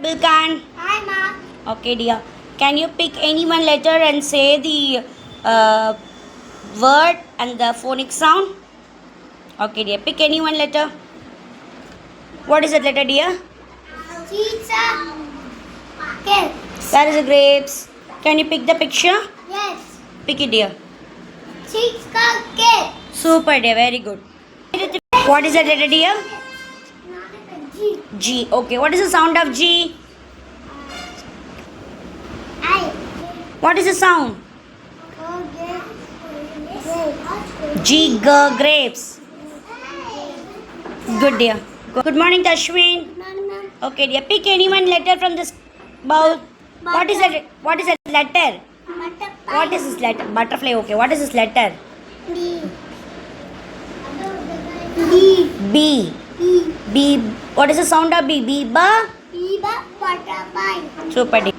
milk can? Hi, Ma. Okay, dear. Can you pick any one letter and say the word and the phonic sound? Okay, dear. Pick any one letter. What is that letter, dear? Pizza. Okay. That is a grapes. Can you pick the picture? Yes. Pick it, dear. Pizza cake. Super, dear. Very good. What is that letter, dear? G. G. Okay. What is the sound of G? I. What is the sound? G. G. Grapes. Good, dear. Good morning, Tashwin. Okay, dear. Pick any one letter from this bowl. What is that? What is that letter? What is this letter? Butterfly. Okay. What is this letter? B. B. B. B. What is the sound of B? Biba. Biba butterfly. Super, dear.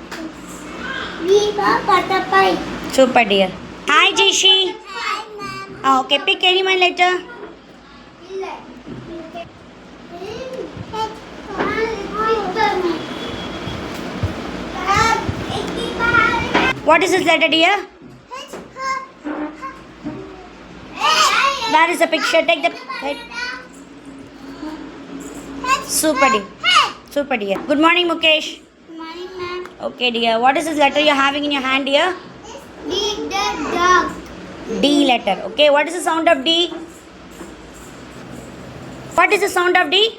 Biba butterfly. Super, dear. Hi, Jishi. Hi, ma'am. Okay. Pick any one letter. What is this letter, dear? Where is the picture? Take the. Super, dear. Super, dear. Good morning, Mukesh. Morning, ma'am. Okay, dear. What is this letter you're having in your hand, dear? D the dog. D letter. Okay. What is the sound of D? What is the sound of D?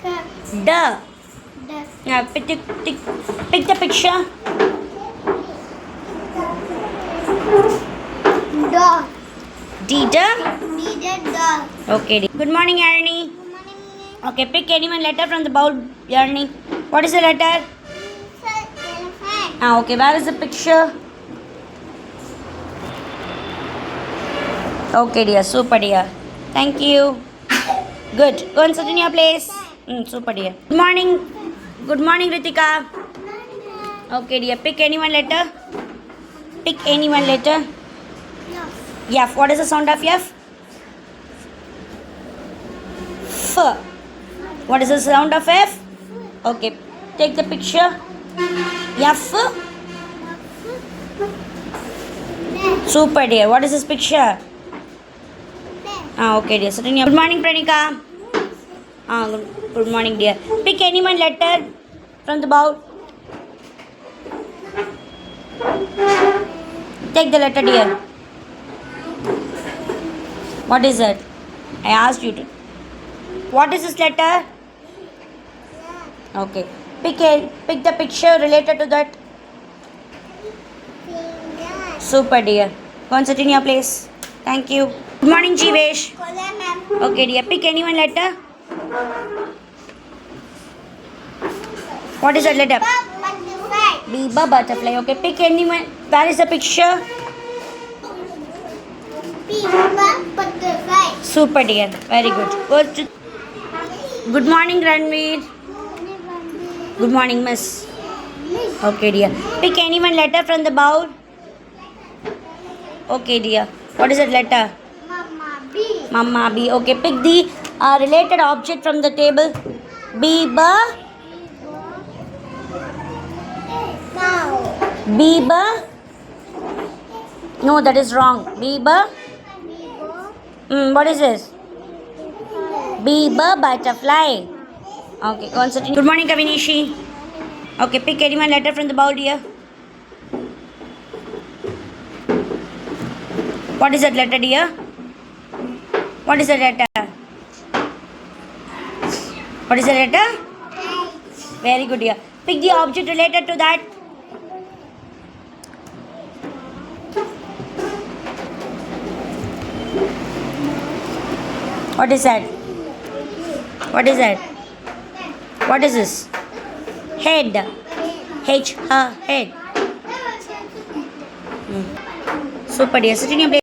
D. The Yeah, pick the picture. dog. D. D the dog. Okay, dear. Good morning, Arnie. Good morning, Okay, pick any one letter from the bowl, Arnie. What is the letter? elephant. Okay, where is the picture? Okay, dear. Super, dear. Thank you. Good. Go and sit in your place. Super, dear. Good morning. Good morning, Ritika. Okay, dear. Pick any one letter. Pick any one letter. F. What is the sound of F? F. What is the sound of F? Okay. Take the picture. F. Super, dear. What is this picture? Okay, dear. Sit in your. Good morning, Pranika. Good morning, dear. Pick any one letter from the bowl. Take the letter, dear. What is it? I asked you to. What is this letter? Okay. Pick the picture related to that. Super, dear. Go and sit in your place. Thank you. Good morning, Jivesh. Okay, dear. Pick any one letter. What is that letter? Biba butterfly. Okay, pick any one. Where is the picture? Butterfly. Super, dear. Very good. Good morning, Ranveer. Good morning, miss. Okay, dear. Pick any one letter from the bowl. Okay, dear. What is that letter? Mama B. Mama B. Okay, pick the related object from the table. Biba. Cow. Biba. No, that is wrong. Biba. What is this? Biba butterfly. Okay, concentrate. Good morning, Kavinishi. Okay, pick any one letter from the bowl, dear. What is that letter, dear? What is that letter? What is the letter? Very good, dear. Pick the object related to that. What is that? What is that? What is this? Head. H, her, head. Super, dear. Sit in your place.